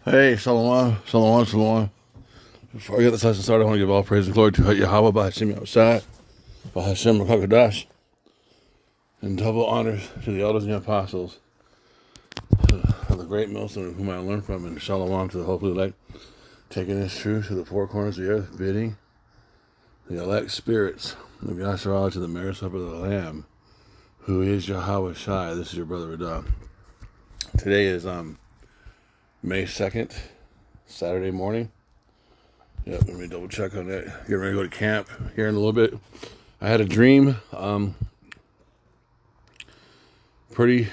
Hey, Shalom, Shalom, Shalom. Before I get this lesson started, I want to give all praise and glory to Yahweh, Bahashim Yahshua, Bahashim Rakakadash, and double honors to the elders and the apostles, of the great millstone whom I learned from, and Shalom to the hopefully elect, taking this truth to the four corners of the earth, bidding the elect spirits of Yahshua to the marriage supper of the Lamb, who is Yahweh Shai. This is your brother Radah. Today is May 2nd, Saturday morning. Yep, let me double check on that. Getting ready to go to camp here in a little bit. I had a dream, pretty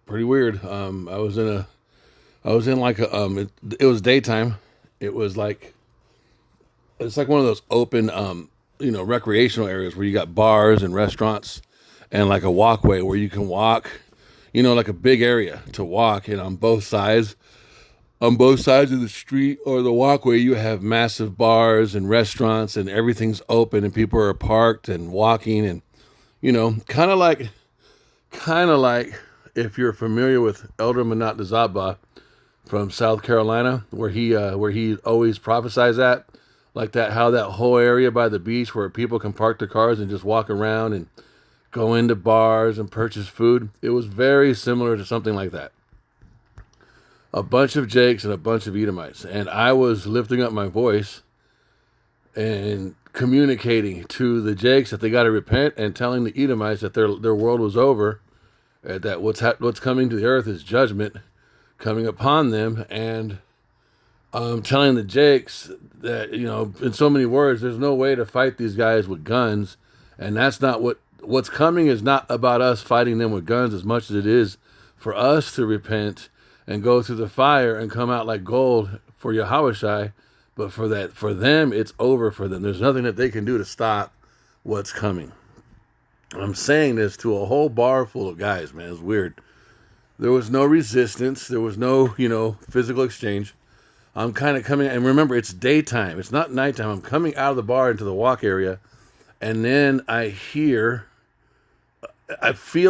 weird. I was in like a, it was daytime. It's like one of those open, recreational areas where you got bars and restaurants and like a walkway where you can walk, like a big area to walk. And on both sides of the street or the walkway, you have massive bars and restaurants and everything's open and people are parked and walking and, kind of like if you're familiar with Elder Manat Dazaba from South Carolina, where he always prophesies at, like that, how that whole area by the beach where people can park their cars and just walk around and go into bars and purchase food. It was very similar to something like that. A bunch of Jakes and a bunch of Edomites. And I was lifting up my voice and communicating to the Jakes that they got to repent, and telling the Edomites that their world was over, that what's coming to the earth is judgment coming upon them, and telling the Jakes that, in so many words, there's no way to fight these guys with guns, and that's not what's coming is not about us fighting them with guns as much as it is for us to repent and go through the fire and come out like gold for Yahushai. But for them, it's over for them. There's nothing that they can do to stop what's coming. I'm saying this to a whole bar full of guys, man. It's weird. There was no resistance. There was no, physical exchange. I'm kind of coming, and remember, it's daytime. It's not nighttime. I'm coming out of the bar into the walk area, and then I feel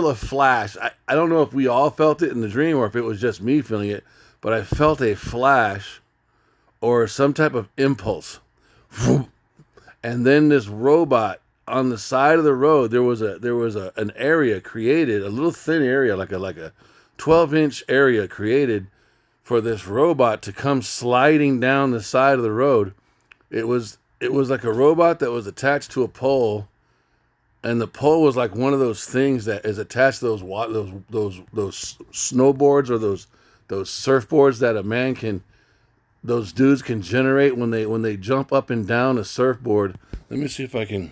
a flash. I don't know if we all felt it in the dream or if it was just me feeling it, but I felt a flash or some type of impulse. And then this robot on the side of the road, there was an area created, a little thin area, like a 12-inch area created for this robot to come sliding down the side of the road. It was like a robot that was attached to a pole. And the pole was like one of those things that is attached to those snowboards or those surfboards that those dudes can generate when they jump up and down a surfboard. Let me see if I can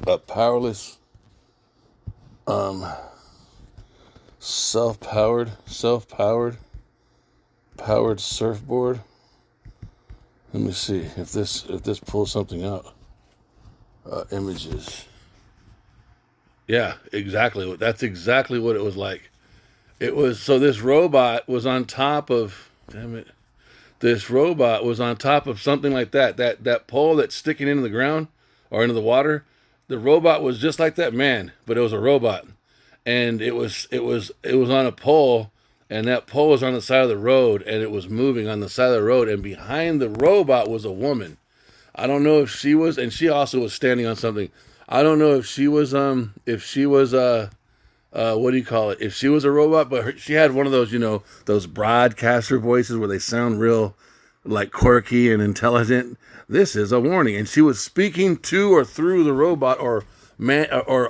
a powerless self-powered surfboard. Let me see if this pulls something out. Images. Yeah, exactly. That's exactly what it was like. It was, so this robot was on top of, this robot was on top of something like that. That pole that's sticking into the ground or into the water. The robot was just like that, man, but it was a robot. And it was on a pole, and that pole was on the side of the road, and it was moving on the side of the road, and behind the robot was a woman. I don't know if she was, and she also was standing on something. I don't know if she was, what do you call it? If she was a robot, but she had one of those, those broadcaster voices where they sound real, like, quirky and intelligent. This is a warning. And she was speaking to or through the robot or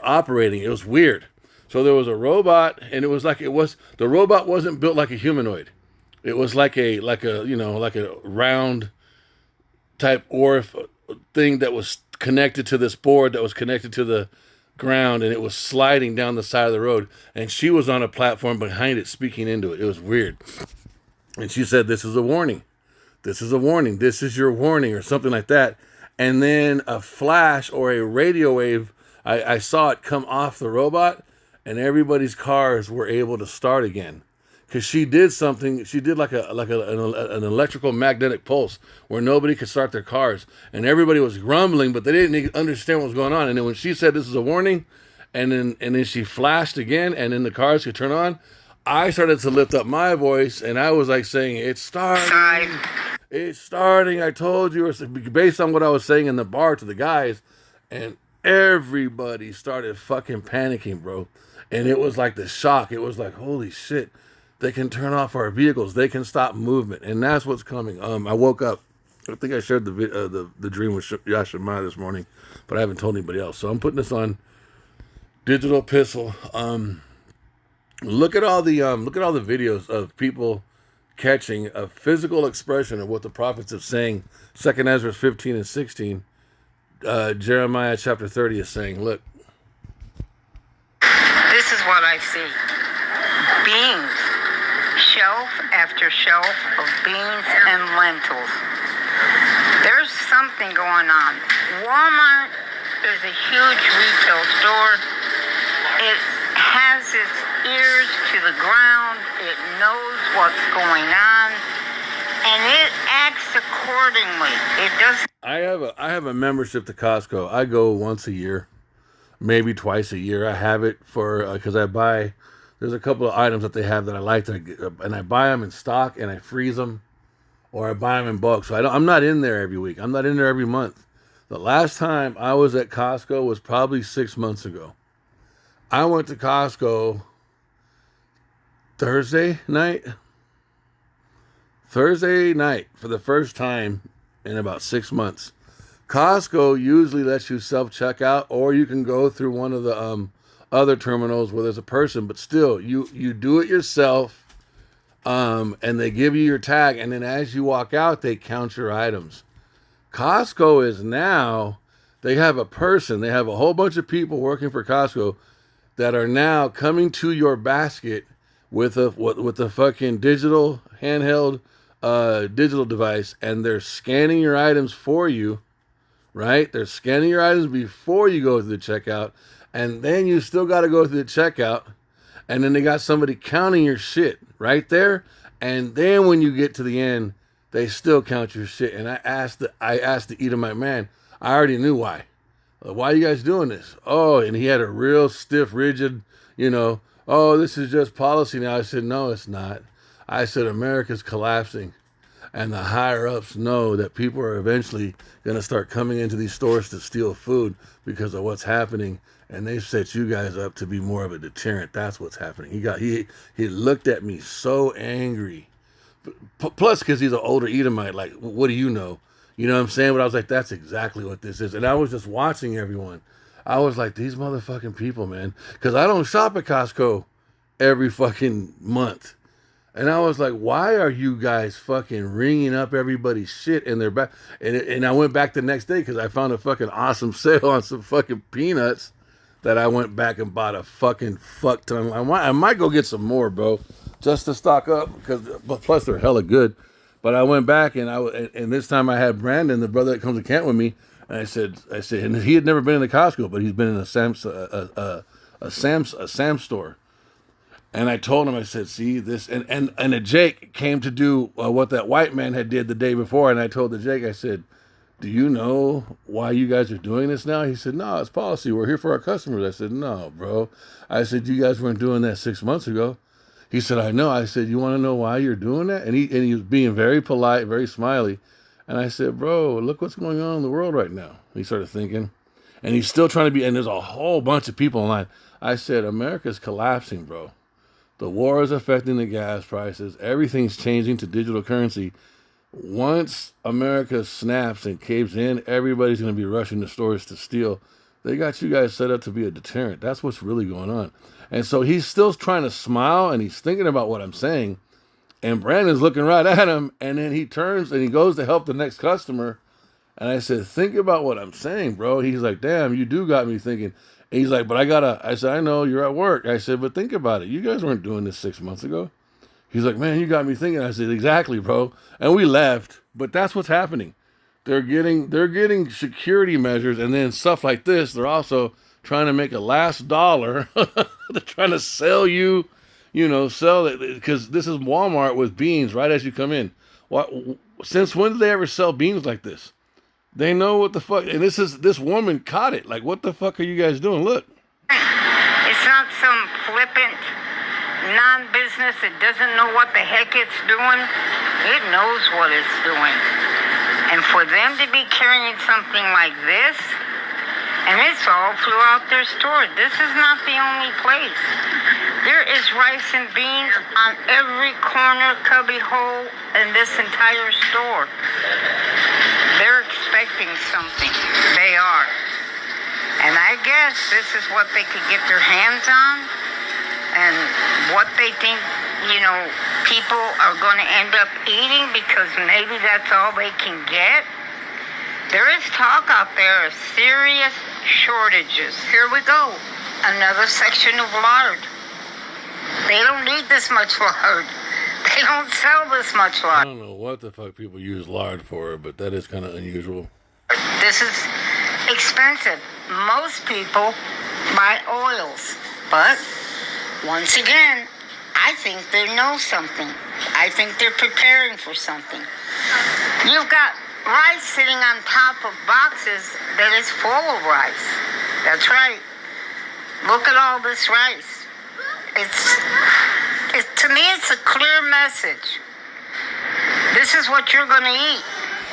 operating. It was weird. So there was a robot, and the robot wasn't built like a humanoid. It was like a round type orf thing that was connected to this board that was connected to the ground, and it was sliding down the side of the road, and she was on a platform behind it speaking into it. It was weird. And she said, "This is a warning. This is a warning. This is your warning," or something like that. And then a flash or a radio wave, I saw it come off the robot, and everybody's cars were able to start again. Because she did something, she did like an electrical magnetic pulse where nobody could start their cars. And everybody was grumbling, but they didn't understand what was going on. And then when she said this is a warning, and then she flashed again, and then the cars could turn on, I started to lift up my voice, and I was like saying, "It's starting, it's starting." I told you, based on what I was saying in the bar to the guys, and everybody started fucking panicking, bro. And it was like the shock. It was like, holy shit, they can turn off our vehicles, they can stop movement, and that's what's coming. I woke up. I think I shared the dream with Yashima this morning, but I haven't told anybody else. So I'm putting this on Digital Epistle. Look at all the videos of people catching a physical expression of what the prophets are saying. 2 Ezra 15 and 16. Jeremiah chapter 30 is saying, look. This is what I see. Beans. Shelf after shelf of beans and lentils. There's something going on. Walmart is a huge retail store. It has its ears to the ground. It knows what's going on. And it acts accordingly. It doesn't. I have a membership to Costco. I go once a year, maybe twice a year. I have it for because I buy. There's a couple of items that they have that I like to, and I buy them in stock and I freeze them, or I buy them in bulk. So I'm not in there every week. I'm not in there every month. The last time I was at Costco was probably 6 months ago. I went to Costco Thursday night for the first time in about 6 months. Costco usually lets you self-checkout, or you can go through one of the other terminals where there's a person, but still, you do it yourself, and they give you your tag, and then as you walk out, they count your items. Costco is now, they have a person, they have a whole bunch of people working for Costco that are now coming to your basket with a fucking digital handheld digital device, and they're scanning your items for you, right? They're scanning your items before you go to the checkout, and then you still got to go to the checkout, and then they got somebody counting your shit right there, and then when you get to the end, they still count your shit. And I asked the Edomite man, I already knew why. Why are you guys doing this? Oh, and he had a real stiff, rigid, oh, this is just policy now. I said, no, it's not. I said, America's collapsing, and the higher-ups know that people are eventually going to start coming into these stores to steal food because of what's happening, and they've set you guys up to be more of a deterrent. That's what's happening. He looked at me so angry. Plus, because he's an older Edomite, like, what do you know? You know what I'm saying? But I was like, that's exactly what this is. And I was just watching everyone. I was like, these motherfucking people, man. Because I don't shop at Costco every fucking month. And I was like, why are you guys fucking ringing up everybody's shit in their back? And I went back the next day because I found a fucking awesome sale on some fucking peanuts that I went back and bought a fucking fuck ton. I might go get some more, bro, just to stock up, but plus they're hella good. But I went back and this time I had Brandon, the brother that comes to camp with me, and I said, and he had never been in the Costco, but he's been in a Sam's store. And I told him, I said, see this, and a Jake came to do what that white man had did the day before, and I told the Jake, I said, do you know why you guys are doing this now? He said, no, it's policy. We're here for our customers. I said, no, bro. I said, you guys weren't doing that 6 months ago. He said, I know. I said, you want to know why you're doing that? And he was being very polite, very smiley. And I said, bro, look what's going on in the world right now. He started thinking. And he's still trying to be, and there's a whole bunch of people online. I said, America's collapsing, bro. The war is affecting the gas prices. Everything's changing to digital currency. Once America snaps and caves in, everybody's going to be rushing to stores to steal. They got you guys set up to be a deterrent. That's what's really going on. And so he's still trying to smile, and he's thinking about what I'm saying. And Brandon's looking right at him, and then he turns and he goes to help the next customer. And I said, think about what I'm saying, bro. He's like, damn, you do got me thinking. And he's like, but I said, I know you're at work. I said, but think about it. You guys weren't doing this 6 months ago. He's like, man, you got me thinking. I said, exactly, bro. And we left, but that's what's happening. They're getting security measures, and then stuff like this. They're also trying to make a last dollar. They're trying to sell you, sell it, because this is Walmart with beans right as you come in. Since when did they ever sell beans like this? They know what the fuck, and this woman caught it. Like, what the fuck are you guys doing? Look. It's not some flippant non-business that doesn't know what the heck it's doing, it knows what it's doing. And for them to be carrying something like this, and it's all throughout their store. This is not the only place. There is rice and beans on every corner, cubby hole in this entire store. They're expecting something. They are. And I guess this is what they could get their hands on and what they think, people are going to end up eating because maybe that's all they can get. There is talk out there of serious shortages. Here we go. Another section of lard. They don't need this much lard. They don't sell this much I lard. don't know what the fuck people use lard for, but that is kind of unusual. This is expensive. Most people buy oils. But, once again, I think they know something. I think they're preparing for something. You've got rice sitting on top of boxes that is full of rice. That's right. Look at all this rice. To me, it's a clear message. This is what you're going to eat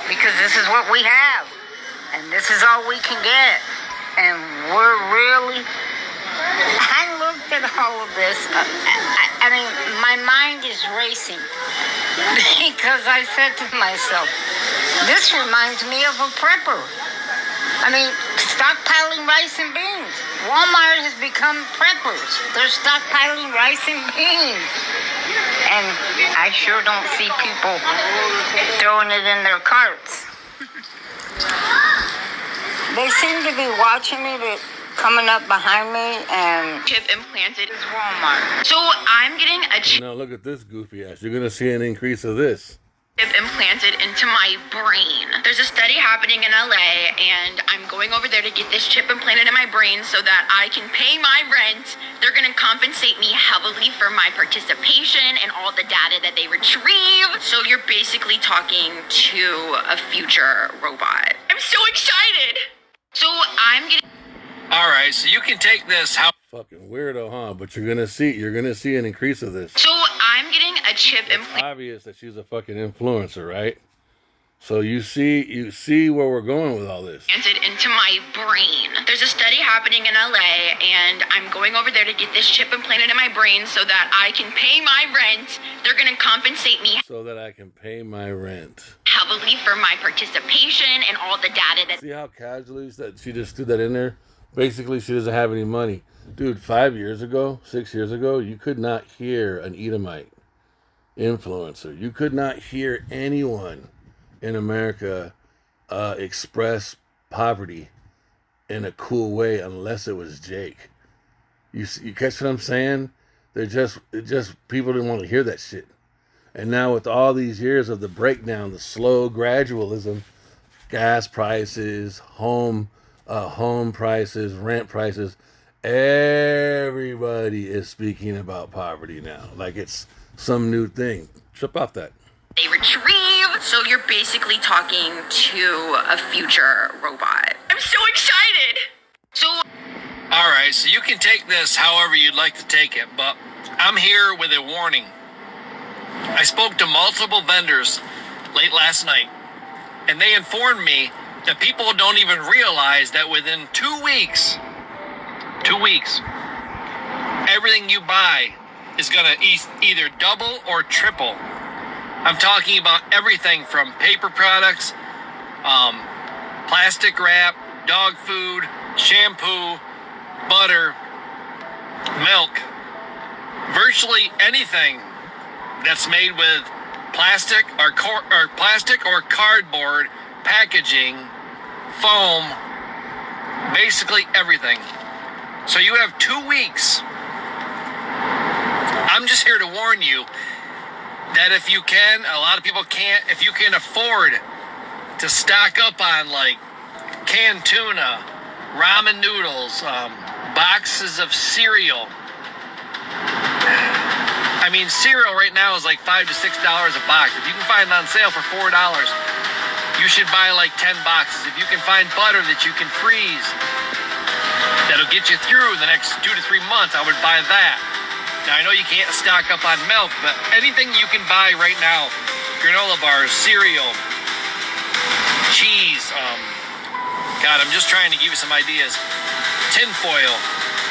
because this is what we have. And this is all we can get. And we're really... I looked at all of this. I mean, my mind is racing because I said to myself, this reminds me of a prepper. I mean, stockpiling rice and beans. Walmart has become preppers. They're stockpiling rice and beans. And I sure don't see people throwing it in their carts. They seem to be watching me. They're coming up behind me and... Chip implanted is Walmart. So I'm getting a chip Now look at this goofy ass. You're gonna see an increase of this. implanted into my brain. There's a study happening in LA, and I'm going over there to get this chip implanted in my brain so that I can pay my rent. They're gonna compensate me heavily for my participation and all the data that they retrieve. So you're basically talking to a future robot. I'm so excited. So I'm getting... All right, so you can take this. How? Fucking weirdo, huh? But you're gonna see an increase of this. So I'm getting a chip implanted. Obvious that she's a fucking influencer, right? So you see where we're going with all this. Into my brain. There's a study happening in LA, and I'm going over there to get this chip implanted in my brain so that I can pay my rent. They're gonna compensate me So that I can pay my rent. heavily for my participation and all the data that... See how casually that she just threw that in there? Basically, she doesn't have any money. Dude, 5 years ago, 6 years ago, you could not hear an Edomite influencer. You could not hear anyone in America express poverty in a cool way unless it was Jake. You catch what I'm saying? It just people didn't want to hear that shit. And now with all these years of the breakdown, the slow gradualism, gas prices, home prices, rent prices, everybody is speaking about poverty now. Like it's some new thing. Trip off that. they retrieve. So you're basically talking to a future robot. I'm so excited. So... All right, so you can take this however you'd like to take it, but I'm here with a warning. I spoke to multiple vendors late last night, and they informed me that people don't even realize that within 2 weeks, everything you buy is going to either double or triple. I'm talking about everything from paper products, plastic wrap, dog food, shampoo, butter, milk, virtually anything that's made with plastic or cardboard packaging, foam, basically everything. So you have 2 weeks. I'm just here to warn you that if you can, a lot of people can't, if you can afford to stock up on like canned tuna, ramen noodles, boxes of cereal. I mean, cereal right now is like $5 to $6 a box. If you can find it on sale for $4, you should buy like 10 boxes. If you can find butter that you can freeze, that'll get you through the next 2 to 3 months, I would buy that. Now, I know you can't stock up on milk, but anything you can buy right now, granola bars, cereal, cheese, God, I'm just trying to give you some ideas. Tin foil,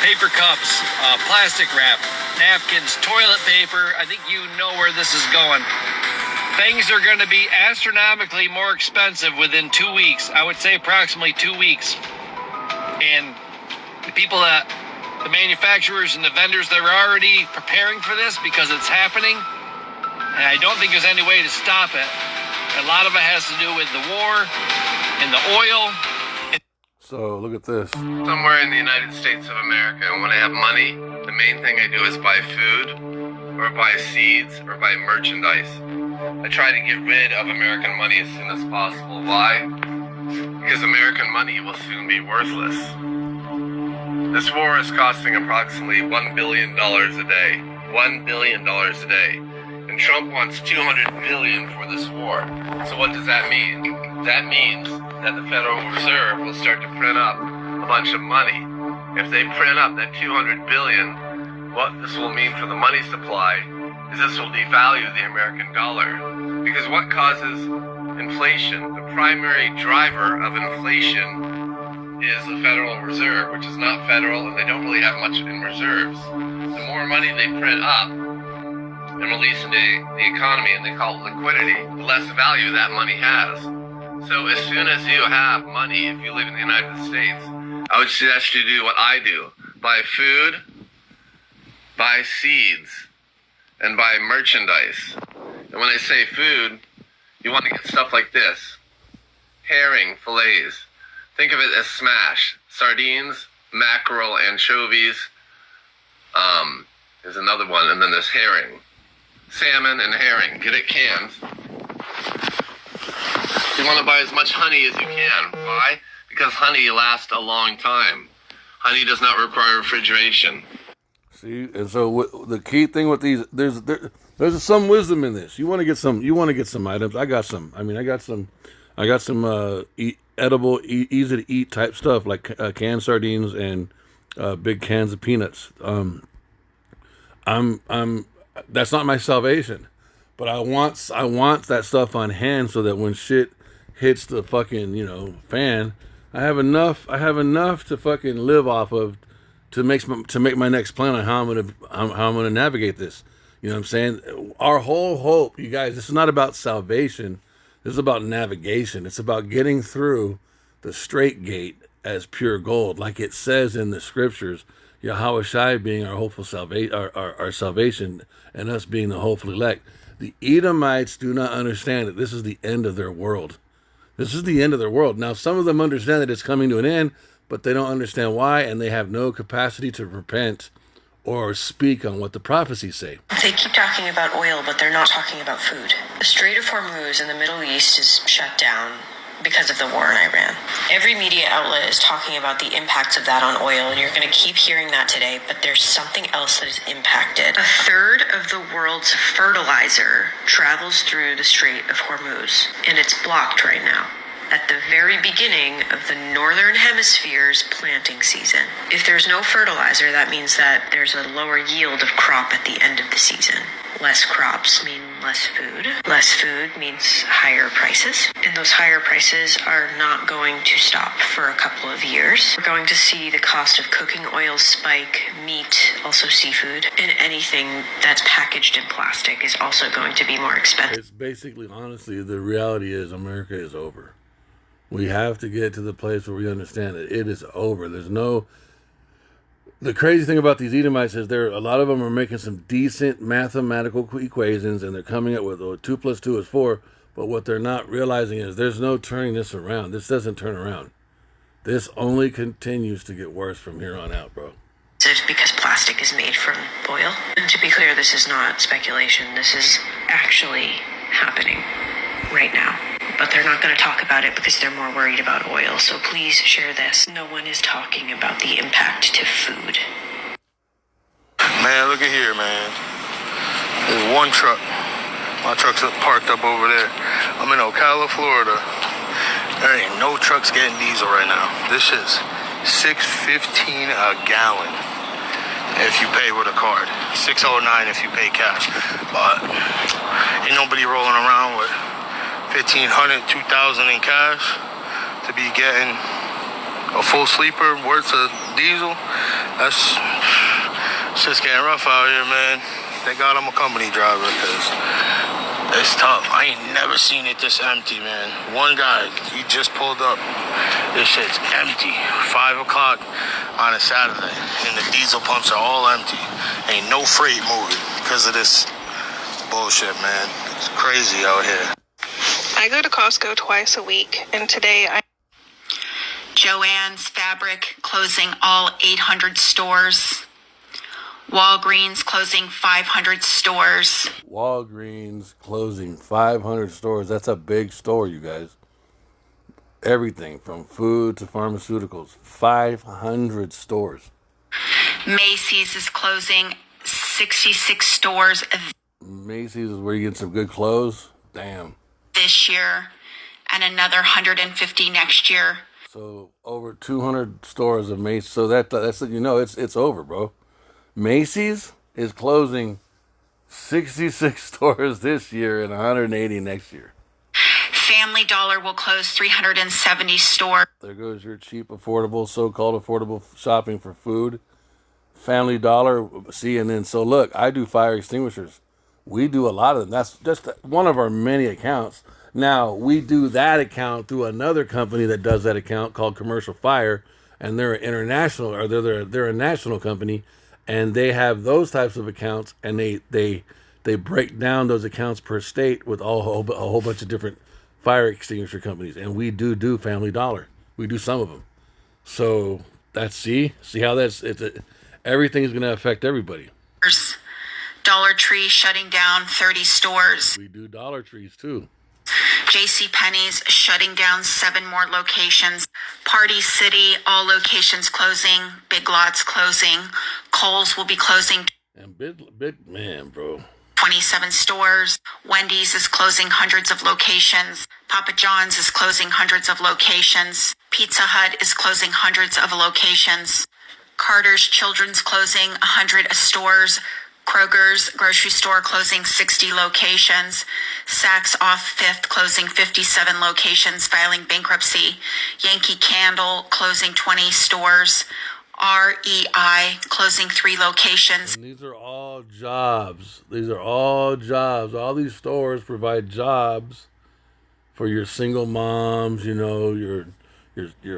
paper cups, plastic wrap, napkins, toilet paper. I think you know where this is going. Things are going to be astronomically more expensive within 2 weeks. I would say approximately 2 weeks. And the people that, the manufacturers and the vendors, they're already preparing for this because it's happening. And I don't think there's any way to stop it. A lot of it has to do with the war and the oil. So look at this. Somewhere in the United States of America, and when I have money, the main thing I do is buy food, or buy seeds, or buy merchandise. I try to get rid of American money as soon as possible. Why? Because American money will soon be worthless. This war is costing approximately $1 billion a day. $1 billion a day. And Trump wants $200 billion for this war. So what does that mean? That means that the Federal Reserve will start to print up a bunch of money. If they print up that $200 billion, what this will mean for the money supply is this will devalue the American dollar. Because what causes inflation? The primary driver of inflation is the Federal Reserve, which is not federal, and they don't really have much in reserves. The more money they print up and release into the economy, and they call it liquidity, the less value that money has. So as soon as you have money, if you live in the United States, I would suggest you do what I do. Buy food, buy seeds, and buy merchandise. And when I say food, you want to get stuff like this. Herring fillets. Think of it as smash. Sardines, mackerel, anchovies. There's another one, and then there's herring. Salmon and herring. Get it canned. You want to buy as much honey as you can. Why? Because honey lasts a long time. Honey does not require refrigeration. See, and so the key thing with these, there's some wisdom in this. You want to get some items. I got some. I mean, I got some edible, easy to eat type stuff like canned sardines and big cans of peanuts. That's not my salvation, but I want that stuff on hand so that when shit hits the fucking fan, I have enough to fucking live off of to make my next plan on how I'm gonna navigate this. You know what I'm saying? Our whole hope, you guys, this is not about salvation. This is about navigation. It's about getting through the straight gate as pure gold, like it says in the scriptures. Yahweh Shai being our hopeful our salvation, and us being the hopeful elect. The Edomites do not understand that this is the end of their world. This is the end of their world. Now, some of them understand that it's coming to an end, but they don't understand why, and they have no capacity to repent or speak on what the prophecies say. They keep talking about oil, but they're not talking about food. The Strait of Hormuz in the Middle East is shut down because of the war in Iran. Every media outlet is talking about the impacts of that on oil, and you're going to keep hearing that today, but there's something else that is impacted. A third of the world's fertilizer travels through the Strait of Hormuz, and it's blocked right now, at the very beginning of the Northern Hemisphere's planting season. If there's no fertilizer, that means that there's a lower yield of crop at the end of the season. Less crops mean less food. Less food means higher prices. And those higher prices are not going to stop for a couple of years. We're going to see the cost of cooking oil spike, meat, also seafood, and anything that's packaged in plastic is also going to be more expensive. It's basically, honestly, the reality is America is over. We have to get to the place where we understand that it is over. The crazy thing about these Edomites is a lot of them are making some decent mathematical equations, and they're coming up with 2 + 2 is 4. But what they're not realizing is there's no turning this around. This doesn't turn around. This only continues to get worse from here on out, bro. Because plastic is made from oil. And to be clear, this is not speculation. This is actually happening right now. But they're not going to talk about it because they're more worried about oil. So please share this. No one is talking about the impact to food. Man, look at here, man. There's one truck. My truck's parked up over there. I'm in Ocala, Florida. There ain't no trucks getting diesel right now. This is $6.15 a gallon. if you pay with a card. 609 if you pay cash. But ain't nobody rolling around with 1,500, 2,000 in cash to be getting a full sleeper worth of diesel. It's just getting rough out here, man. Thank God I'm a company driver, because it's tough. I ain't never seen it this empty, man. One guy, he just pulled up. This shit's empty. 5 o'clock on a Saturday, and the diesel pumps are all empty. Ain't no freight moving because of this bullshit, man. It's crazy out here. I go to Costco twice a week, and today Joann's Fabric closing all 800 stores. Walgreens closing 500 stores. Walgreens closing 500 stores. That's a big store, you guys. Everything from food to pharmaceuticals. 500 stores. Macy's is closing 66 stores Macy's is where you get some good clothes. Damn. this year and another 150 next year. So over 200 stores of Macy's. So that's it's over, bro. Macy's is closing 66 stores this year and 180 next year. Family Dollar will close 370 stores. There goes your cheap, affordable, so-called affordable shopping for food. Family Dollar, see, and then, so look, I do fire extinguishers. We do a lot of them. That's just one of our many accounts. Now, we do that account through another company that does that account called Commercial Fire, and they're international, or they're a national company, and they have those types of accounts, and they break down those accounts per state with a whole bunch of different fire extinguisher companies, and we do Family Dollar. We do some of them. So that's see how everything's going to affect everybody. Dollar Tree shutting down 30 stores. We do Dollar Trees too. JCPenney's shutting down 7 more locations. Party City, all locations closing. Big Lots closing. Kohl's will be closing. And big man, bro. 27 stores. Wendy's is closing hundreds of locations. Papa John's is closing hundreds of locations. Pizza Hut is closing hundreds of locations. Carter's Children's closing 100 stores. Kroger's grocery store closing 60 locations. Saks off Fifth closing 57 locations, filing bankruptcy. Yankee Candle closing 20 stores. REI closing 3 locations. And these are all jobs. All these stores provide jobs for your single moms, your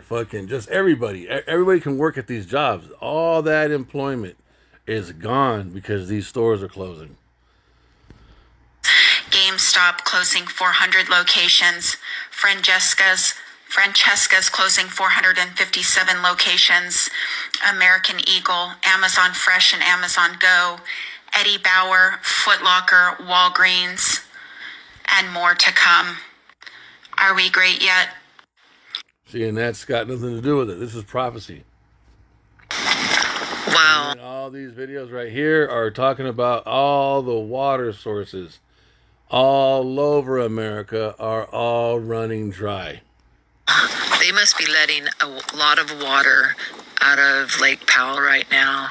fucking, just everybody. Everybody can work at these jobs. All that employment is gone because these stores are closing. GameStop closing 400 locations. Francesca's closing 457 locations. American Eagle, Amazon Fresh and Amazon Go, Eddie Bauer, Foot Locker, Walgreens, and more to come. Are we great yet? See, and that's got nothing to do with it. This is prophecy. Wow. And all these videos right here are talking about all the water sources all over America are all running dry. They must be letting a lot of water out of Lake Powell right now.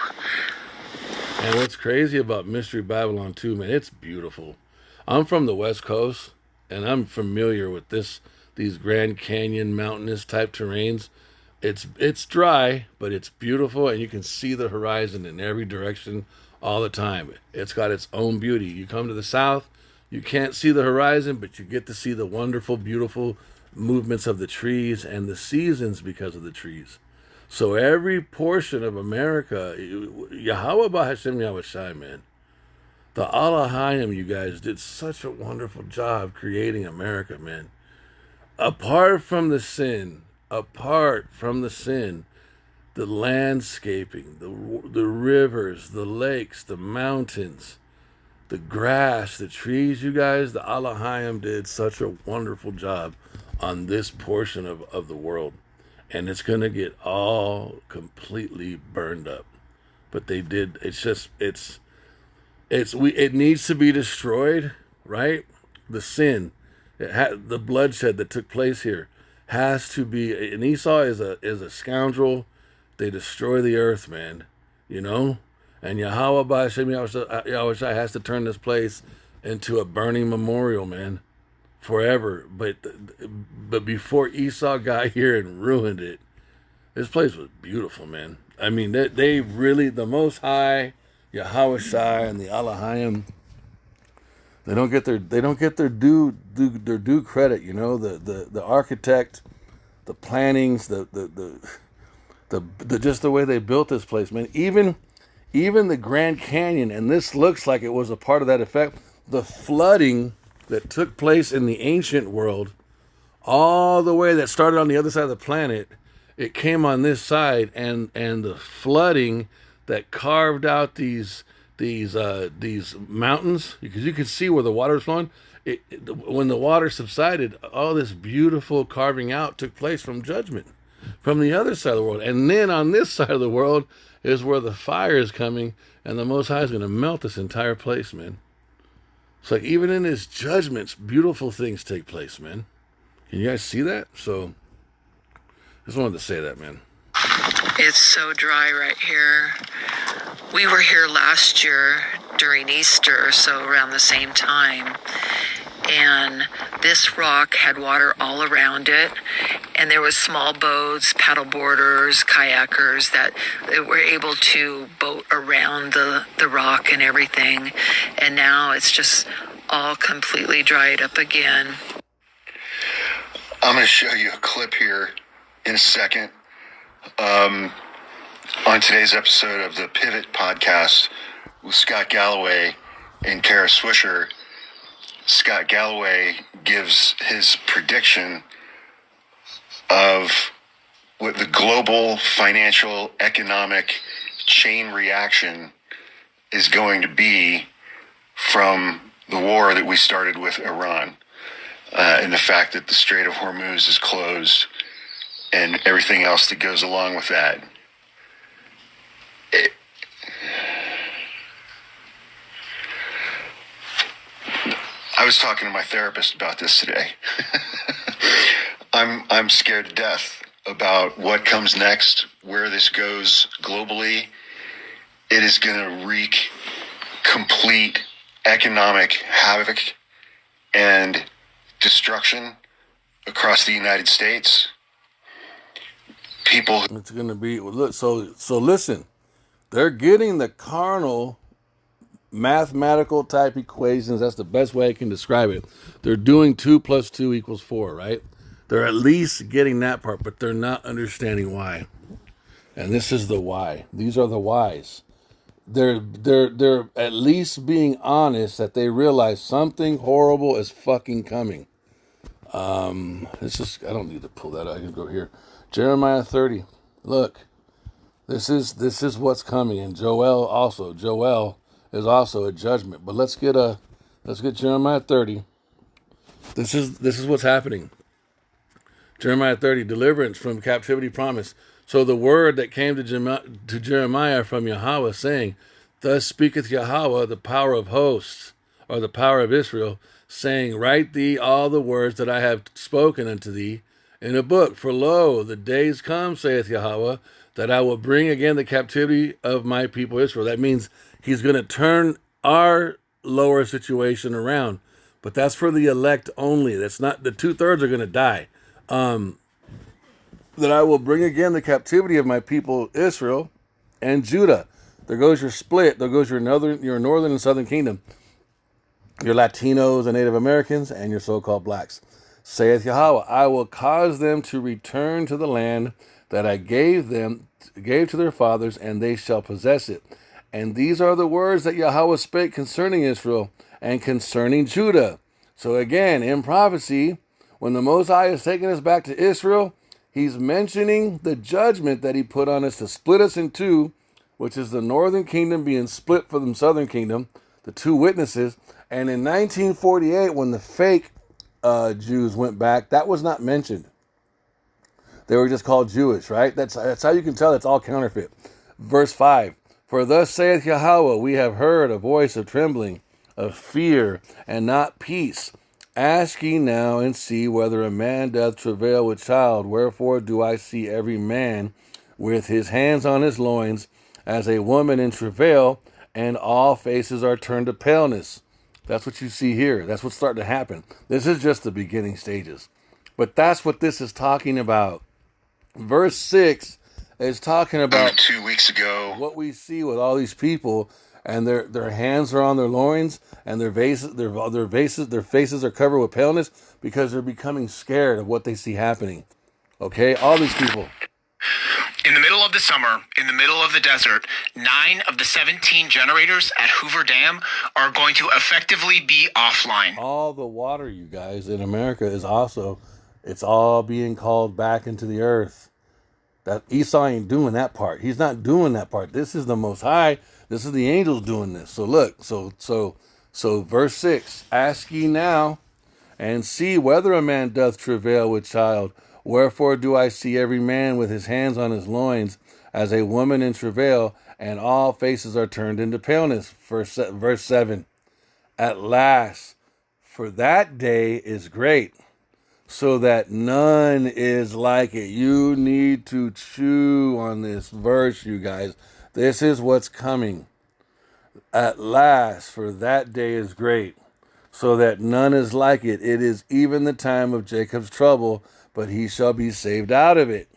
And what's crazy about Mystery Babylon 2, man, it's beautiful. I'm from the West Coast, and I'm familiar with these Grand Canyon mountainous type terrains. It's dry, but it's beautiful, and you can see the horizon in every direction all the time. It's got its own beauty. You come to the south, you can't see the horizon, but you get to see the wonderful, beautiful movements of the trees and the seasons because of the trees. So every portion of America, Yahweh Bahashem Yahushai, man, the Alahayim, you guys did such a wonderful job creating America, man. Apart from the sin, the landscaping, the rivers, the lakes, the mountains, the grass, the trees, you guys, the Alahayim did such a wonderful job on this portion of the world. And it's going to get all completely burned up. But they did, it needs to be destroyed, right? The sin, the bloodshed that took place here has to be, and Esau is a scoundrel. They destroy the earth, man, And Yahweh Ba'Shem Yahushua has to turn this place into a burning memorial, man, forever. But before Esau got here and ruined it, this place was beautiful, man. I mean, they really, the Most High, Yahweh Shai, and the Elohim, they don't get their due credit. You know, the architect, the plannings, the just the way they built this place, man. Even the Grand Canyon, and this looks like it was a part of that effect. The flooding that took place in the ancient world, all the way that started on the other side of the planet, it came on this side, and the flooding that carved out these mountains, because you could see where the water was flowing. When the water subsided, all this beautiful carving out took place from judgment, from the other side of the world. And then on this side of the world is where the fire is coming, and the Most High is going to melt this entire place, man. It's like even in his judgments, beautiful things take place, man. Can you guys see that? So, just wanted to say that, man. It's so dry right here. We were here last year during Easter, so around the same time. And this rock had water all around it. And there was small boats, paddle boarders, kayakers that were able to boat around the rock and everything. And now it's just all completely dried up again. I'm going to show you a clip here in a second. On today's episode of the Pivot Podcast with Scott Galloway and Kara Swisher, Scott Galloway gives his prediction of what the global financial economic chain reaction is going to be from the war that we started with Iran, and the fact that the Strait of Hormuz is closed and everything else that goes along with that. I was talking to my therapist about this today. I'm scared to death about what comes next, where this goes globally. It is going to wreak complete economic havoc and destruction across the United States. People. It's going to be, so listen, they're getting the carnal mathematical type equations. That's the best way I can describe it. They're doing 2 + 2 = 4, right? They're at least getting that part, but they're not understanding why. And this is the why. These are the whys. They're at least being honest that they realize something horrible is fucking coming. This is, I don't need to pull that out. I can go here. Jeremiah 30. Look, this is what's coming. And Joel is also a judgment. But let's get Jeremiah 30. This is what's happening. Jeremiah 30, deliverance from captivity promise. So the word that came to Jeremiah from Yahweh, saying, thus speaketh Yahweh, the power of hosts, or the power of Israel, saying, write thee all the words that I have spoken unto thee in a book. For lo, the days come, saith Yahweh, that I will bring again the captivity of my people Israel. That means he's going to turn our lower situation around. But that's for the elect only. That's not, the 2/3 are going to die. That I will bring again the captivity of my people Israel and Judah. There goes your split. There goes your northern and southern kingdom. Your Latinos and Native Americans and your so-called blacks. Saith Yahweh, I will cause them to return to the land that I gave to their fathers, and they shall possess it. And these are the words that Yahweh spake concerning Israel and concerning Judah. So again, in prophecy, when the Most High is taking us back to Israel, he's mentioning the judgment that he put on us to split us in two, which is the northern kingdom being split from the southern kingdom, the two witnesses. And in 1948, when the fake Jews went back, that was not mentioned. They were just called Jewish, right? That's how you can tell it's all counterfeit. Verse 5, for thus saith Yahweh, we have heard a voice of trembling, of fear, and not peace. Ask ye now and see whether a man doth travail with child. Wherefore do I see every man with his hands on his loins, as a woman in travail, and all faces are turned to paleness. That's what you see here. That's what's starting to happen. This is just the beginning stages. But that's what this is talking about. Verse 6 is talking about 2 weeks ago what we see with all these people, and their hands are on their loins, and their faces are covered with paleness because they're becoming scared of what they see happening. Okay, all these people. In the middle of the summer, in the middle of the desert, 9 of the 17 generators at Hoover Dam are going to effectively be offline. All the water, you guys, in America is also, it's all being called back into the earth. That Esau ain't doing that part. He's not doing that part. This is the Most High. This is the angels doing this. So look, so verse 6, ask ye now, and see whether a man doth travail with child. Wherefore do I see every man with his hands on his loins, as a woman in travail, and all faces are turned into paleness. Verse 7, at last, for that day is great, so that none is like it. You need to chew on this verse, you guys. This is what's coming. At last, for that day is great, so that none is like it. It is even the time of Jacob's trouble, but he shall be saved out of it.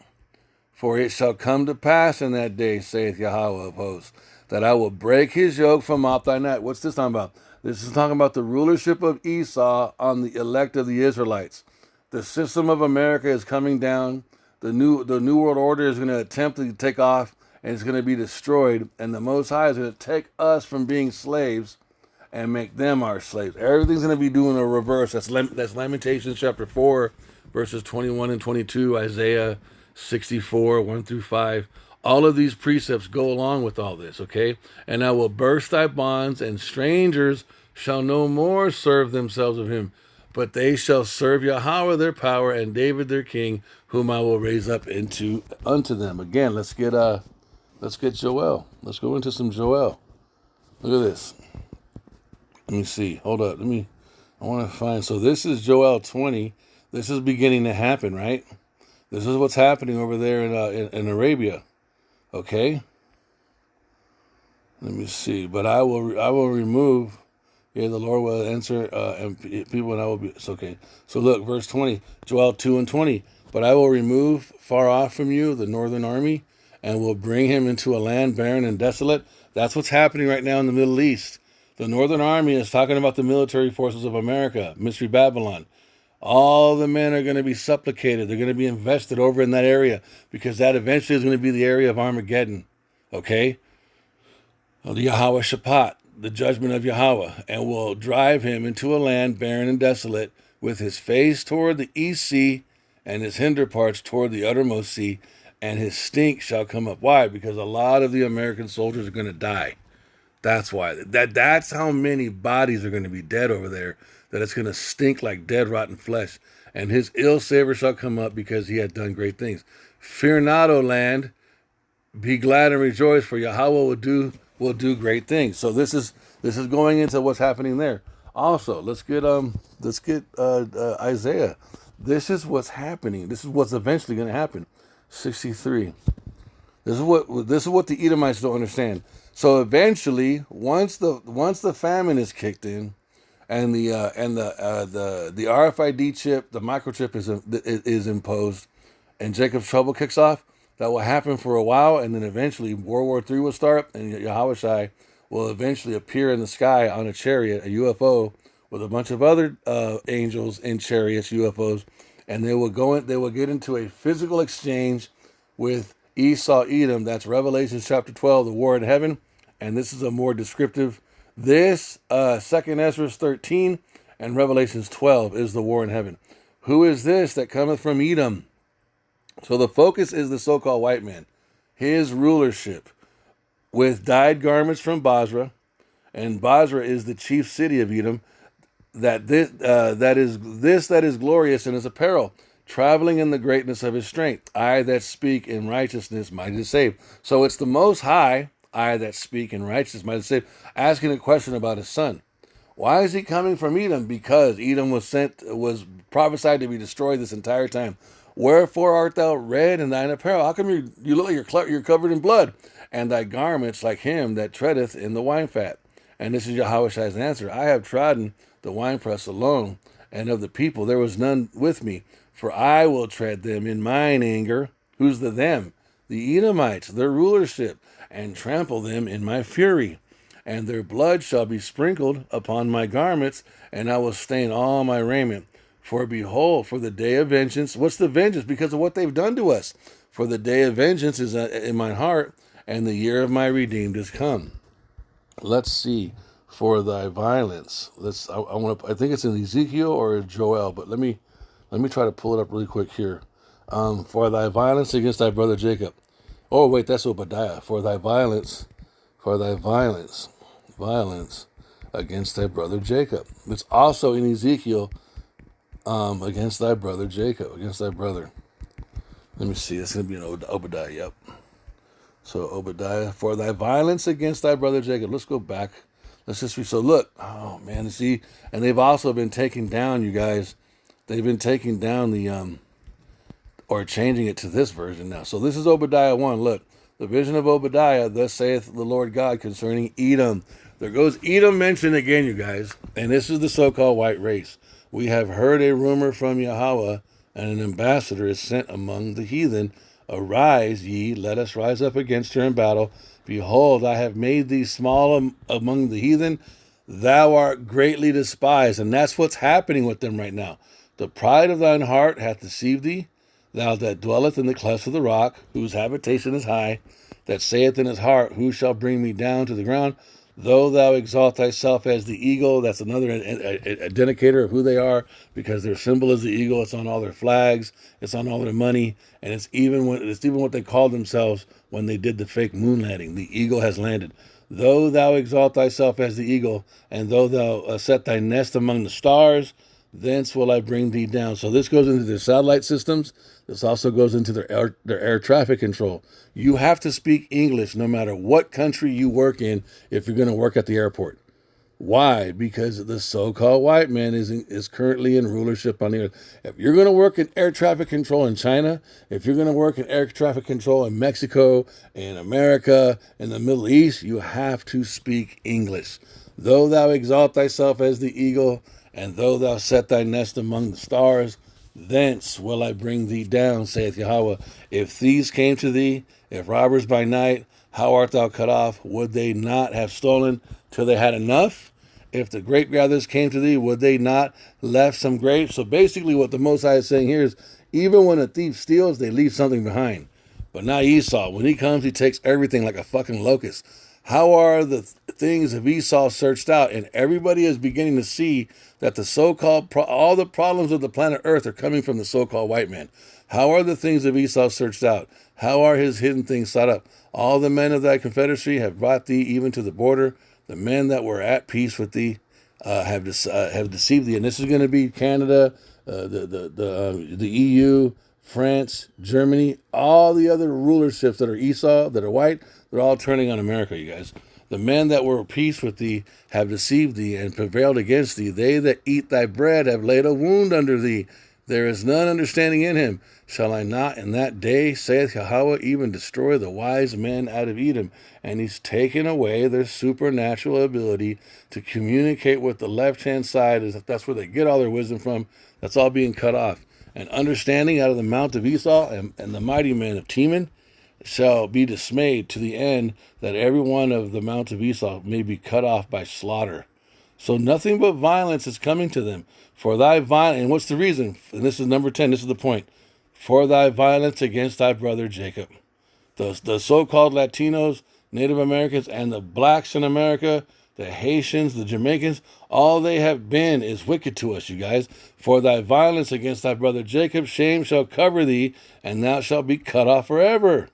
For it shall come to pass in that day, saith Yahweh of hosts, that I will break his yoke from off thy neck. What's this talking about? This is talking about the rulership of Esau on the elect of the Israelites. The system of America is coming down. The new world order is going to attempt to take off, and it's going to be destroyed. And the Most High is going to take us from being slaves and make them our slaves. Everything's going to be doing a reverse. That's Lamentations chapter 4, verses 21 and 22, Isaiah 64, 1 through 5. All of these precepts go along with all this, okay? And I will burst thy bonds, and strangers shall no more serve themselves of him, but they shall serve Yahweh their power, and David their king, whom I will raise up unto them. Again, let's get Joel. Let's go into some Joel. Look at this. Let me see. Hold up. I want to find. So this is Joel 20. This is beginning to happen, right? This is what's happening over there in Arabia. Okay. Let me see. But I will remove. Yeah, the Lord will answer, and people, and I will be. It's okay. So look, verse 20, Joel 2 and 20. But I will remove far off from you the northern army, and will bring him into a land barren and desolate. That's what's happening right now in the Middle East. The northern army is talking about the military forces of America, Mystery Babylon. All the men are going to be supplicated. They're going to be invested over in that area, because that eventually is going to be the area of Armageddon. Okay? The Yahweh Shaphat, the judgment of Yahweh, and will drive him into a land barren and desolate, with his face toward the east sea, and his hinder parts toward the uttermost sea, and his stink shall come up. Why? Because a lot of the American soldiers are going to die. That's why. That's how many bodies are going to be dead over there, that it's going to stink like dead, rotten flesh. And his ill savor shall come up, because he had done great things. Fear not, O land, be glad and rejoice, for Yahweh will do great things. So this is going into what's happening there. Also, let's get Isaiah. This is what's happening. This is what's eventually going to happen. 63. This is what the Edomites don't understand. So eventually, once the famine is kicked in, and the RFID chip, the microchip is imposed, and Jacob's trouble kicks off, that will happen for a while, and then eventually World War III will start, and Yahushua will eventually appear in the sky on a chariot, a UFO, with a bunch of other angels in chariots, UFOs, and they will get into a physical exchange with Esau, Edom. That's Revelation chapter 12, the war in heaven. And this is a more descriptive. This 2nd Ezra 13 and Revelations 12 is the war in heaven. Who is this that cometh from Edom? So the focus is the so-called white man, his rulership, with dyed garments from Basra, and Basra is the chief city of Edom. That is glorious in his apparel, traveling in the greatness of his strength. I that speak in righteousness mighty to save. So it's the Most High, I that speak in righteousness mighty to save, asking a question about his son. Why is he coming from Edom? Because Edom was prophesied to be destroyed this entire time. Wherefore art thou red in thine apparel? How come you look like you're covered in blood, and thy garments like him that treadeth in the wine fat? And this is Yahushai's answer. I have trodden the winepress alone, and of the people there was none with me. For I will tread them in mine anger. Who's the them? The Edomites, their rulership, and trample them in my fury. And their blood shall be sprinkled upon my garments, and I will stain all my raiment. For behold, for the day of vengeance. What's the vengeance? Because of what they've done to us. For the day of vengeance is in my heart, and the year of my redeemed is come. Let's see. For thy violence. I think it's in Ezekiel or Joel, but let me try to pull it up really quick here. For thy violence against thy brother Jacob. Oh wait, that's Obadiah. For thy violence against thy brother Jacob. It's also in Ezekiel. Against thy brother Jacob, against thy brother. Let me see. It's going to be an Obadiah. Yep. So Obadiah, for thy violence against thy brother Jacob. Let's go back. Let's just read. So look. Oh man. See, and they've also been taking down, you guys. They've been taking down the or changing it to this version now. So this is Obadiah 1. Look, the vision of Obadiah. Thus saith the Lord God concerning Edom. There goes Edom mentioned again, you guys. And this is the so-called white race. We have heard a rumor from Yahweh, and an ambassador is sent among the heathen. Arise, ye, let us rise up against her in battle. Behold, I have made thee small among the heathen. Thou art greatly despised. And that's what's happening with them right now. The pride of thine heart hath deceived thee. Thou that dwelleth in the clefts of the rock, whose habitation is high, that saith in his heart, who shall bring me down to the ground? Though thou exalt thyself as the eagle, that's another indicator of who they are, because their symbol is the eagle. It's on all their flags, it's on all their money, and it's even what they called themselves when they did the fake moon landing. The eagle has landed. Though thou exalt thyself as the eagle, and though thou set thy nest among the stars, thence will I bring thee down. So this goes into their satellite systems. This also goes into their air traffic control. You have to speak English no matter what country you work in if you're going to work at the airport. Why? Because the so-called white man is currently in rulership on the earth. If you're going to work in air traffic control in China, if you're going to work in air traffic control in Mexico, in America, in the Middle East, you have to speak English. Though thou exalt thyself as the eagle, and though thou set thy nest among the stars, thence will I bring thee down, saith Yahweh. If thieves came to thee, if robbers by night, how art thou cut off? Would they not have stolen till they had enough? If the grape gatherers came to thee, would they not left some grapes? So basically what the Most High is saying here is, even when a thief steals, they leave something behind. But not Esau. When he comes, he takes everything like a fucking locust. How are the things of Esau searched out? And everybody is beginning to see that the so-called, all the problems of the planet Earth are coming from the so-called white man. How are the things of Esau searched out? How are his hidden things sought up? All the men of thy confederacy have brought thee even to the border. The men that were at peace with thee have deceived thee. And this is going to be Canada, the EU, France, Germany, all the other rulerships that are Esau, that are white, they're all turning on America, you guys. The men that were at peace with thee have deceived thee and prevailed against thee. They that eat thy bread have laid a wound under thee. There is none understanding in him. Shall I not in that day, saith Yahweh, even destroy the wise men out of Edom? And he's taken away their supernatural ability to communicate with the left-hand side. That's where they get all their wisdom from. That's all being cut off. And understanding out of the mount of Esau and the mighty men of Teman shall be dismayed to the end that every one of the mount of Esau may be cut off by slaughter. So nothing but violence is coming to them. For thy violence, and what's the reason? And this is number 10, this is the point. For thy violence against thy brother Jacob. The so-called Latinos, Native Americans, and the blacks in America, the Haitians, the Jamaicans, all they have been is wicked to us, you guys. For thy violence against thy brother Jacob, shame shall cover thee, and thou shalt be cut off forever.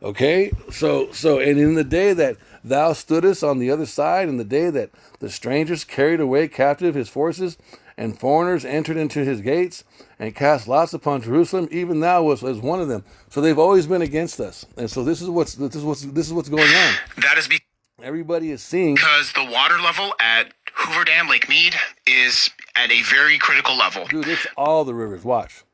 Okay, so and in the day that thou stoodest on the other side, in the day that the strangers carried away captive his forces, and foreigners entered into his gates, and cast lots upon Jerusalem, even thou was as one of them. So they've always been against us, and so this is what's going on. That is everybody is seeing because the water level at Hoover Dam, Lake Mead, is at a very critical level. Dude, it's all the rivers. Watch.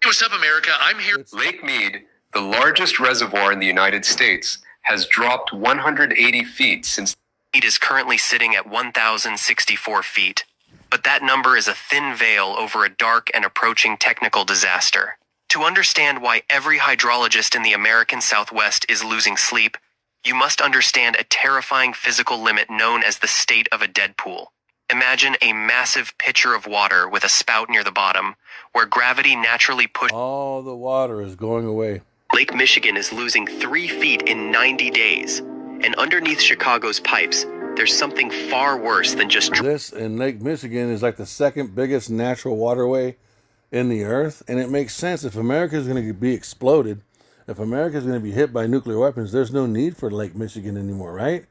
Hey, what's up, America? I'm here. Lake Mead, the largest reservoir in the United States, has dropped 180 feet since. It is currently sitting at 1,064 feet. But that number is a thin veil over a dark and approaching technical disaster. To understand why every hydrologist in the American Southwest is losing sleep, you must understand a terrifying physical limit known as the state of a dead pool. Imagine a massive pitcher of water with a spout near the bottom, where gravity naturally pushes. All the water is going away. Lake Michigan is losing 3 feet in 90 days. And underneath Chicago's pipes, there's something far worse than just... This in Lake Michigan is like the second biggest natural waterway in the earth. And it makes sense. If America is going to be exploded, if America is going to be hit by nuclear weapons, there's no need for Lake Michigan anymore, right?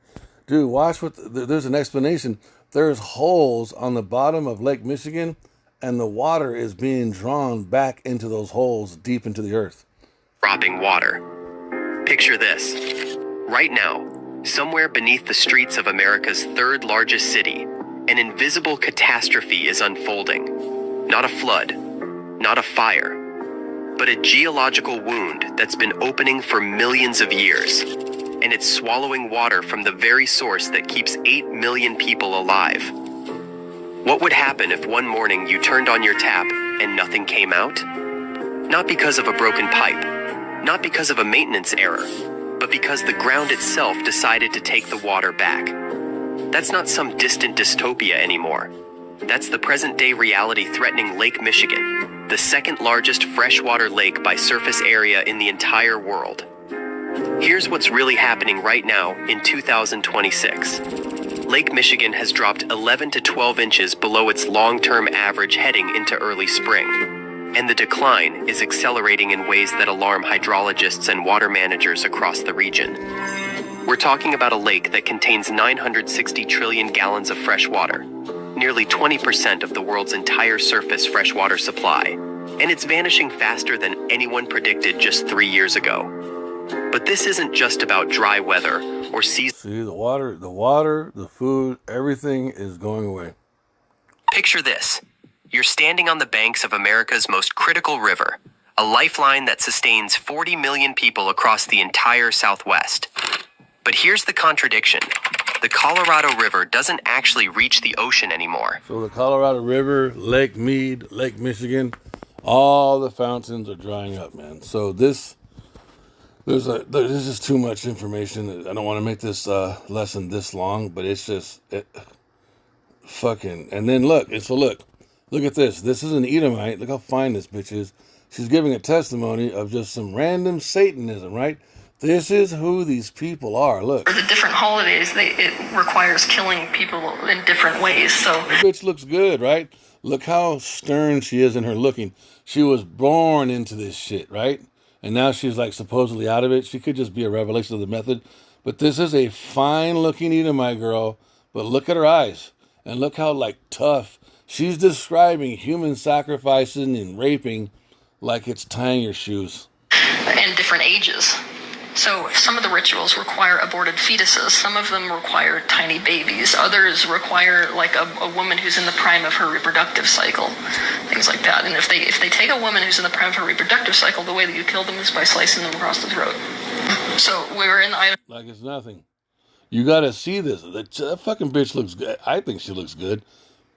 Dude, watch what... There's an explanation. There's holes on the bottom of Lake Michigan, and the water is being drawn back into those holes deep into the earth. Dropping water. Picture this. Right now, somewhere beneath the streets of America's third largest city, an invisible catastrophe is unfolding. Not a flood, not a fire, but a geological wound that's been opening for millions of years. And it's swallowing water from the very source that keeps 8 million people alive. What would happen if one morning you turned on your tap and nothing came out? Not because of a broken pipe, not because of a maintenance error, but because the ground itself decided to take the water back. That's not some distant dystopia anymore. That's the present-day reality threatening Lake Michigan, the second largest freshwater lake by surface area in the entire world. Here's what's really happening right now in 2026. Lake Michigan has dropped 11 to 12 inches below its long-term average heading into early spring. And the decline is accelerating in ways that alarm hydrologists and water managers across the region. We're talking about a lake that contains 960 trillion gallons of fresh water, nearly 20% of the world's entire surface freshwater supply, and it's vanishing faster than anyone predicted just 3 years ago. But this isn't just about dry weather or season. See, the water, the food, everything is going away. Picture this. You're standing on the banks of America's most critical river, a lifeline that sustains 40 million people across the entire Southwest. But here's the contradiction. The Colorado River doesn't actually reach the ocean anymore. So the Colorado River, Lake Mead, Lake Michigan, all the fountains are drying up, man. So there's just too much information. I don't want to make this lesson this long, but it's just fucking. And then look at this. This is an Edomite. Look how fine this bitch is. She's giving a testimony of just some random Satanism, right? This is who these people are. Look. For the different holidays, it requires killing people in different ways. So the bitch looks good, right? Look how stern she is in her looking. She was born into this shit, right? And now she's like supposedly out of it. She could just be a revelation of the method. But this is a fine-looking Edomite girl. But look at her eyes. And look how like tough. She's describing human sacrificing and raping like it's tying your shoes. And different ages. So some of the rituals require aborted fetuses. Some of them require tiny babies. Others require like a woman who's in the prime of her reproductive cycle. Things like that. And if they take a woman who's in the prime of her reproductive cycle, the way that you kill them is by slicing them across the throat. So we were in the island. Like it's nothing. You got to see this. That fucking bitch looks good. I think she looks good.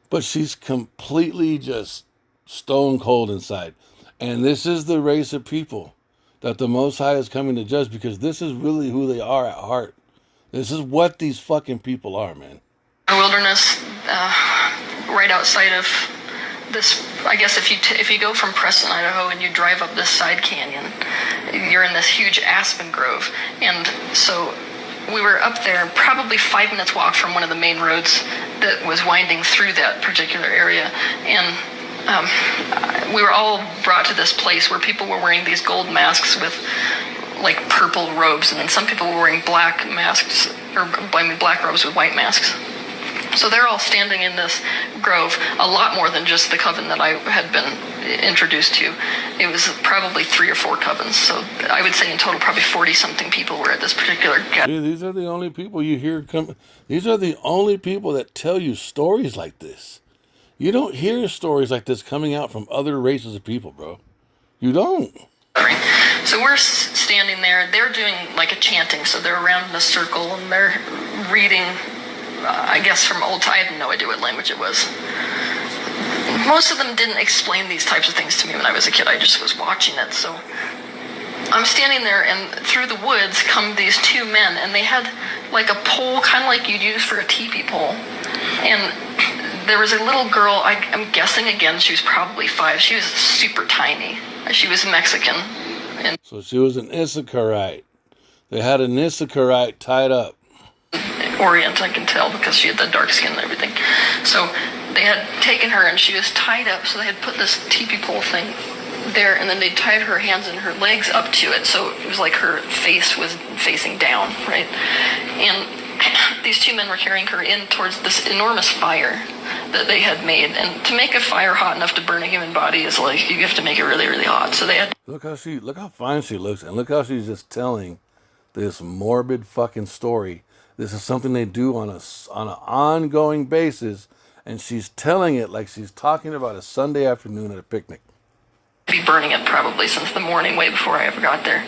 But she's completely just stone cold inside. And this is the race of people that the Most High is coming to judge, because this is really who they are at heart. This is what these fucking people are, man. A wilderness right outside of this. I guess if you go from Preston, Idaho, and you drive up this side canyon, you're in this huge aspen grove. And so we were up there probably 5 minutes walk from one of the main roads that was winding through that particular area. And we were all brought to this place where people were wearing these gold masks with like purple robes, and then some people were wearing black masks, black robes with white masks. So they're all standing in this grove, a lot more than just the coven that I had been introduced to. It was probably 3 or 4 covens. So I would say in total probably 40-something people were at this particular gathering. See, these are the only people you hear come. These are the only people that tell you stories like this. You don't hear stories like this coming out from other races of people, bro. You don't. So we're standing there. They're doing like a chanting. So they're around in a circle and they're reading, I guess from Old Testament. I had no idea what language it was. Most of them didn't explain these types of things to me when I was a kid. I just was watching it. So I'm standing there, and through the woods come these two men, and they had like a pole, kind of like you'd use for a teepee pole. And there was a little girl, I'm guessing again, she was probably 5. She was super tiny. She was Mexican. And so she was an Issacharite. They had an Issacharite tied up. Orient, I can tell, because she had the dark skin and everything. So they had taken her, and she was tied up, so they had put this teepee pole thing there, and then they tied her hands and her legs up to it, so it was like her face was facing down, right? And these two men were carrying her in towards this enormous fire that they had made. And to make a fire hot enough to burn a human body is like, you have to make it really, really hot. So they had... Look how fine she looks, and look how she's just telling this morbid fucking story. This is something they do on an ongoing basis, and she's telling it like she's talking about a Sunday afternoon at a picnic. Be burning it probably since the morning, way before I ever got there.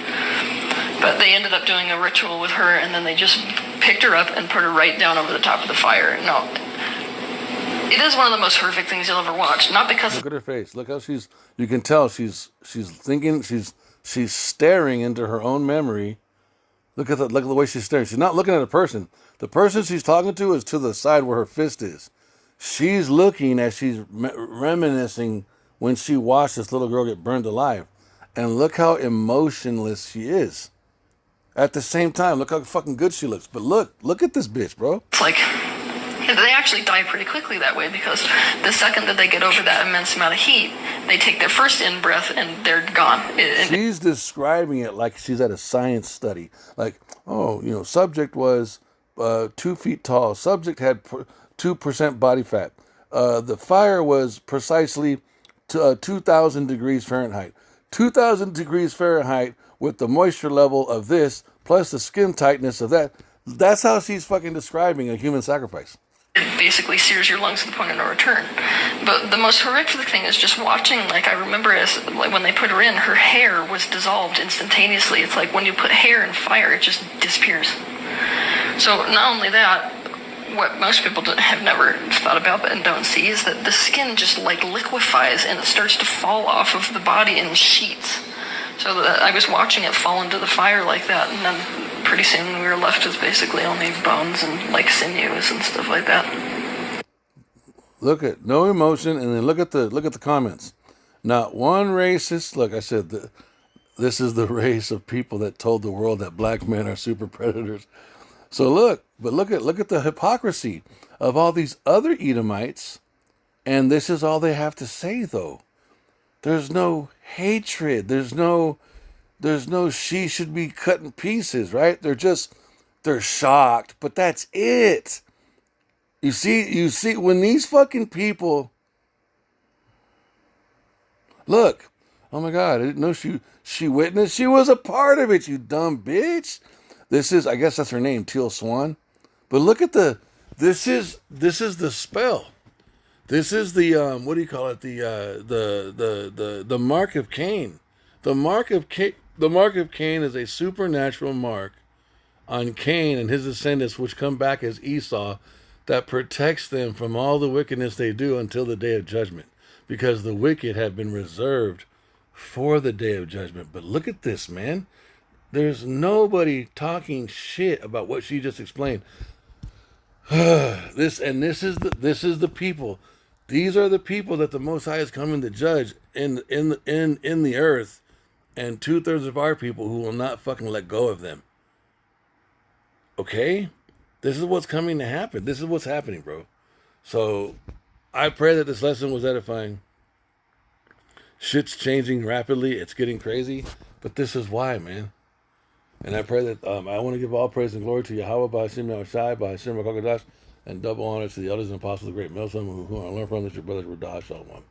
But they ended up doing a ritual with her, and then they just picked her up and put her right down over the top of the fire. No, it is one of the most horrific things you'll ever watch. Not because... Look at her face. Look how you can tell she's thinking, she's staring into her own memory. Look at the way she's staring. She's not looking at a person. The person she's talking to is to the side where her fist is. She's looking as she's reminiscing when she watched this little girl get burned alive. And look how emotionless she is. At the same time, look how fucking good she looks. But look at this bitch, bro. It's like, they actually die pretty quickly that way, because the second that they get over that immense amount of heat, they take their first in-breath and they're gone. She's describing it like she's at a science study. Like, subject was 2 feet tall. Subject had 2% body fat. The fire was precisely 2,000 degrees Fahrenheit. 2,000 degrees Fahrenheit with the moisture level of this plus the skin tightness of that. That's how she's fucking describing a human sacrifice. It basically sears your lungs to the point of no return. But the most horrific thing is just watching, like I remember when they put her in, her hair was dissolved instantaneously. It's like when you put hair in fire, it just disappears. So not only that, what most people have never thought about and don't see is that the skin just like liquefies and it starts to fall off of the body in sheets. So I was watching it fall into the fire like that, and then pretty soon we were left with basically only bones and like sinews and stuff like that. Look at no emotion, and then look at the comments. Not one racist. Look, I said this is the race of people that told the world that black men are super predators. So look at the hypocrisy of all these other Edomites, and this is all they have to say though. There's no hatred. There's no she should be cut in pieces, right? They're shocked, but that's it. You see when these fucking people look, oh my God, I didn't know she witnessed. She was a part of it, you dumb bitch. This is, I guess that's her name, Teal Swan. But look at this is the spell. This is the what do you call it? The mark of Cain. The mark of Cain is a supernatural mark on Cain and his descendants, which come back as Esau, that protects them from all the wickedness they do until the day of judgment, because the wicked have been reserved for the day of judgment. But look at this, man. There's nobody talking shit about what she just explained. This is the people. These are the people that the Most High is coming to judge in the earth, and 2/3 of our people who will not fucking let go of them. Okay? This is what's coming to happen. This is what's happening, bro. So I pray that this lesson was edifying. Shit's changing rapidly. It's getting crazy. But this is why, man. And I pray that I want to give all praise and glory to Yahweh, B'Hashem Yahushai, B'Hashem Rakakadash, and double honor to the elders and apostles of the great Milsom who I learned from. That your brothers were Shalom.